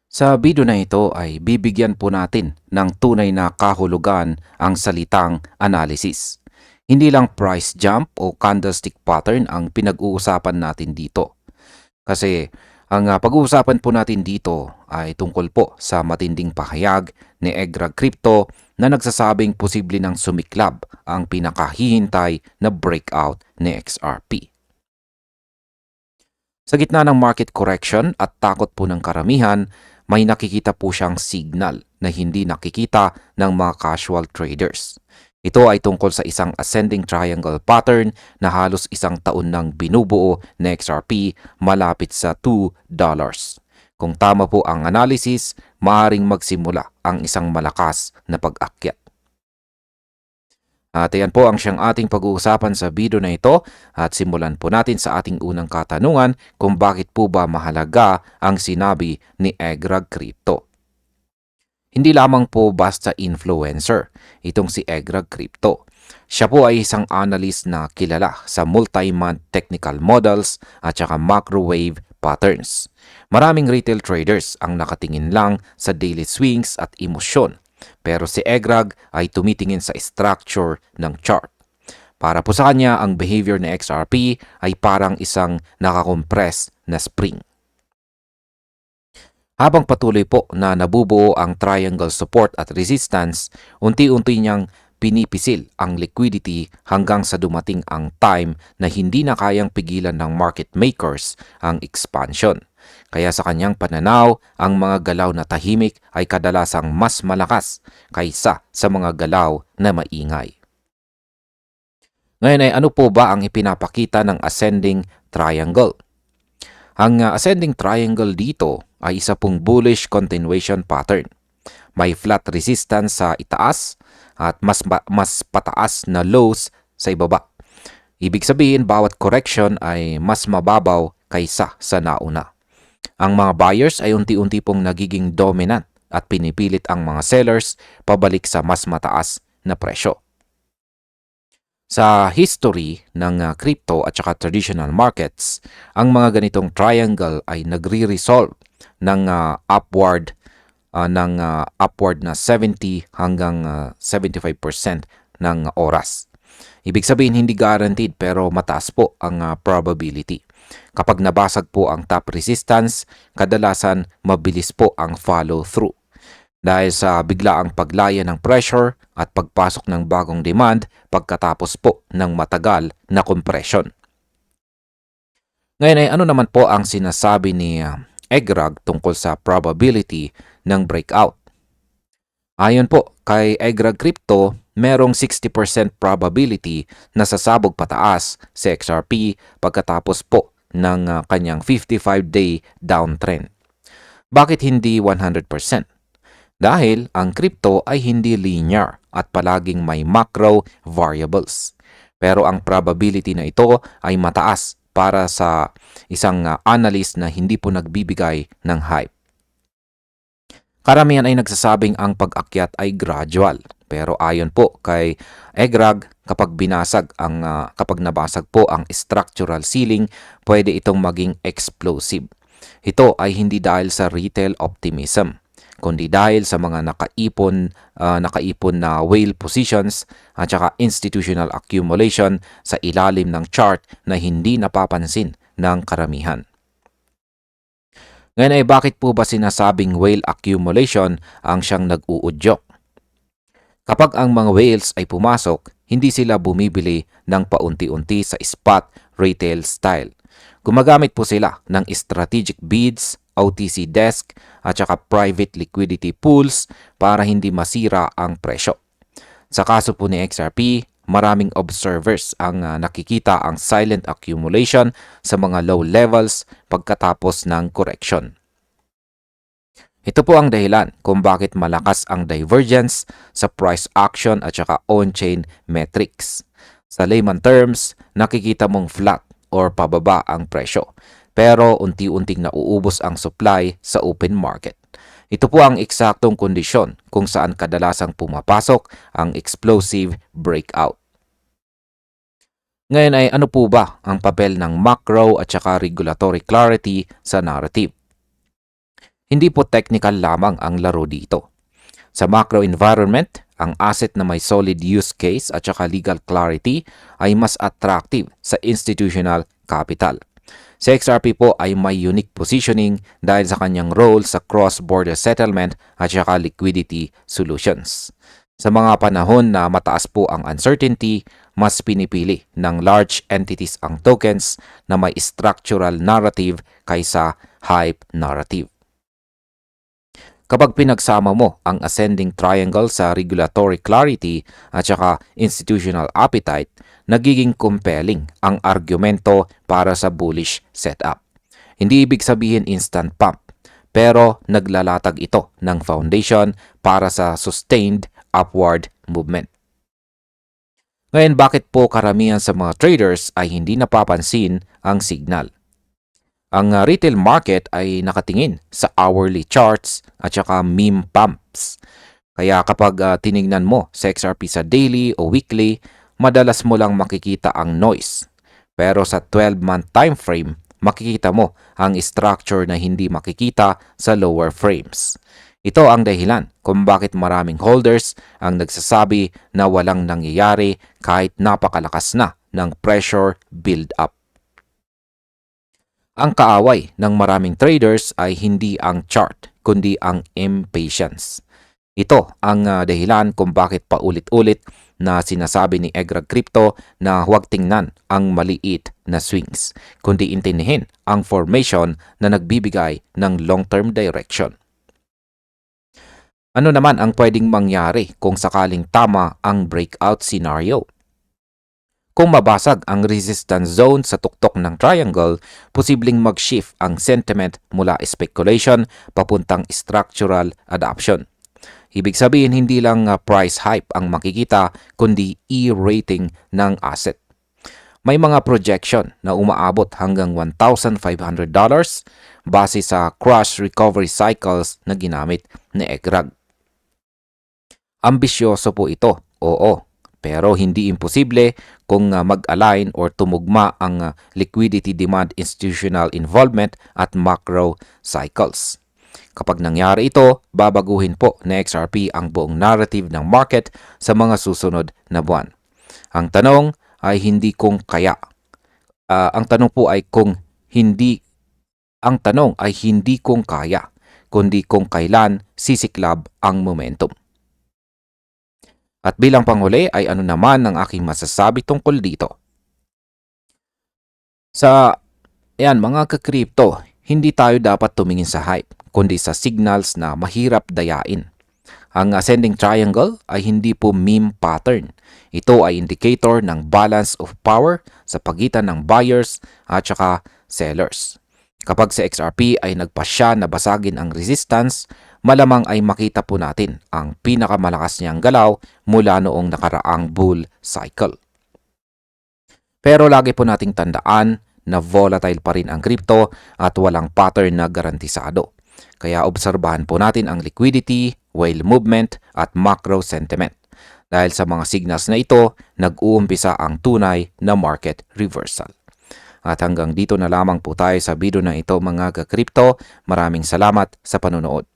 Sa video na ito ay bibigyan po natin ng tunay na kahulugan ang salitang analysis. Hindi lang price jump o candlestick pattern ang pinag-uusapan natin dito. Kasi ang pag-uusapan po natin dito ay tungkol po sa matinding pahayag ni Egrag Crypto na nagsasabing posible ng sumiklab ang pinakahihintay na breakout ni XRP. Sa gitna ng market correction at takot po ng karamihan, may nakikita po siyang signal na hindi nakikita ng mga casual traders. Ito ay tungkol sa isang ascending triangle pattern na halos isang taon nang binubuo na XRP malapit sa $2. Kung tama po ang analysis, maaaring magsimula ang isang malakas na pag-akyat. At yan po ang siyang ating pag-uusapan sa video na ito at simulan po natin sa ating unang katanungan kung bakit po ba mahalaga ang sinabi ni Egrag Crypto. Hindi lamang po basta influencer itong si Egrag Crypto. Siya po ay isang analyst na kilala sa multi-month technical models at saka macro-wave patterns. Maraming retail traders ang nakatingin lang sa daily swings at emosyon. Pero si Egrag ay tumitingin sa structure ng chart. Para po sa kanya, ang behavior ng XRP ay parang isang nakakompress na spring. Habang patuloy po na nabubuo ang triangle support at resistance, unti-unti niyang pinipisil ang liquidity hanggang sa dumating ang time na hindi na kayang pigilan ng market makers ang expansion. Kaya sa kanyang pananaw, ang mga galaw na tahimik ay kadalasang mas malakas kaysa sa mga galaw na maingay. Ngayon ay ano po ba ang ipinapakita ng ascending triangle? Ang ascending triangle dito ay isa pong bullish continuation pattern. May flat resistance sa itaas at mas pataas na lows sa ibaba. Ibig sabihin, bawat correction ay mas mababaw kaysa sa nauna. Ang mga buyers ay unti-unti pong nagiging dominant at pinipilit ang mga sellers pabalik sa mas mataas na presyo. Sa history ng crypto at saka traditional markets, ang mga ganitong triangle ay nagre-resolve ng upward na 70 hanggang 75% ng oras. Ibig sabihin hindi guaranteed pero mataas po ang probability. Kapag nabasag po ang top resistance, kadalasan mabilis po ang follow-through. Dahil sa biglaang paglaya ng pressure at pagpasok ng bagong demand pagkatapos po ng matagal na compression. Ngayon ay ano naman po ang sinasabi ni Egrag tungkol sa probability ng breakout? Ayon po kay Egrag Crypto, merong 60% probability na sasabog pataas si XRP pagkatapos po ng kanyang 55-day downtrend. Bakit hindi 100%? Dahil ang crypto ay hindi linear at palaging may macro variables. Pero ang probability na ito ay mataas para sa isang analyst na hindi po nagbibigay ng hype. Karamihan ay nagsasabing ang pag-akyat ay gradual. Pero ayon po kay Egrag, kapag nabasag po ang structural ceiling, pwede itong maging explosive. Ito ay hindi dahil sa retail optimism, kundi dahil sa mga nakaipon na whale positions at saka institutional accumulation sa ilalim ng chart na hindi napapansin ng karamihan. Ngayon ay bakit po ba sinasabing whale accumulation ang siyang nag-uudyok? Kapag ang mga whales ay pumasok, hindi sila bumibili ng paunti-unti sa spot retail style. Gumagamit po sila ng strategic bids, OTC desk at saka private liquidity pools para hindi masira ang presyo. Sa kaso po ni XRP, maraming observers ang nakikita ang silent accumulation sa mga low levels pagkatapos ng correction. Ito po ang dahilan kung bakit malakas ang divergence sa price action at saka on-chain metrics. Sa layman terms, nakikita mong flat or pababa ang presyo, pero unti-unting nauubos ang supply sa open market. Ito po ang eksaktong kondisyon kung saan kadalasang pumapasok ang explosive breakout. Ngayon ay ano po ba ang papel ng macro at saka regulatory clarity sa narrative? Hindi po technical lamang ang laro dito. Sa macro environment, ang asset na may solid use case at saka legal clarity ay mas attractive sa institutional capital. Si XRP po ay may unique positioning dahil sa kanyang role sa cross-border settlement at saka liquidity solutions. Sa mga panahon na mataas po ang uncertainty, mas pinipili ng large entities ang tokens na may structural narrative kaysa hype narrative. Kapag pinagsama mo ang ascending triangle sa regulatory clarity at saka institutional appetite, nagiging compelling ang argumento para sa bullish setup. Hindi ibig sabihin instant pump, pero naglalatag ito ng foundation para sa sustained upward movement. Ngayon, bakit po karamihan sa mga traders ay hindi napapansin ang signal? Ang retail market ay nakatingin sa hourly charts at saka meme pumps. Kaya kapag tinignan mo sa XRP sa daily o weekly, madalas mo lang makikita ang noise. Pero sa 12-month time frame, makikita mo ang structure na hindi makikita sa lower frames. Ito ang dahilan kung bakit maraming holders ang nagsasabi na walang nangyayari kahit napakalakas na ng pressure build-up. Ang kaaway ng maraming traders ay hindi ang chart, kundi ang impatience. Ito ang dahilan kung bakit paulit-ulit na sinasabi ni Egrag Crypto na huwag tingnan ang maliit na swings, kundi intindihin ang formation na nagbibigay ng long-term direction. Ano naman ang pwedeng mangyari kung sakaling tama ang breakout scenario? Kung mabasag ang resistance zone sa tuktok ng triangle, posibleng mag-shift ang sentiment mula speculation papuntang structural adoption. Ibig sabihin, hindi lang price hype ang makikita, kundi E-rating ng asset. May mga projection na umaabot hanggang $1,500 base sa crash recovery cycles na ginamit ni Egrag. Ambisyoso po ito, oo. Pero hindi imposible kung mag-align or tumugma ang liquidity demand, institutional involvement at macro cycles. Kapag nangyari ito, babaguhin po ni XRP ang buong narrative ng market sa mga susunod na buwan. Ang tanong ay hindi kung kaya. Ang tanong ay hindi kung kaya, kundi kung kailan sisiklab ang momentum. At bilang panghuli ay ano naman ang aking masasabi tungkol dito? Mga ka-crypto, hindi tayo dapat tumingin sa hype, kundi sa signals na mahirap dayain. Ang ascending triangle ay hindi po meme pattern. Ito ay indicator ng balance of power sa pagitan ng buyers at saka sellers. Kapag sa XRP ay nagpasya na basagin ang resistance, malamang ay makita po natin ang pinakamalakas niyang galaw mula noong nakaraang bull cycle. Pero lagi po nating tandaan na volatile pa rin ang crypto at walang pattern na garantisado. Kaya obserbahan po natin ang liquidity, whale movement at macro sentiment. Dahil sa mga signals na ito, nag-uumpisa ang tunay na market reversal. At hanggang dito na lamang po tayo sa video na ito mga ka-crypto. Maraming salamat sa panonood.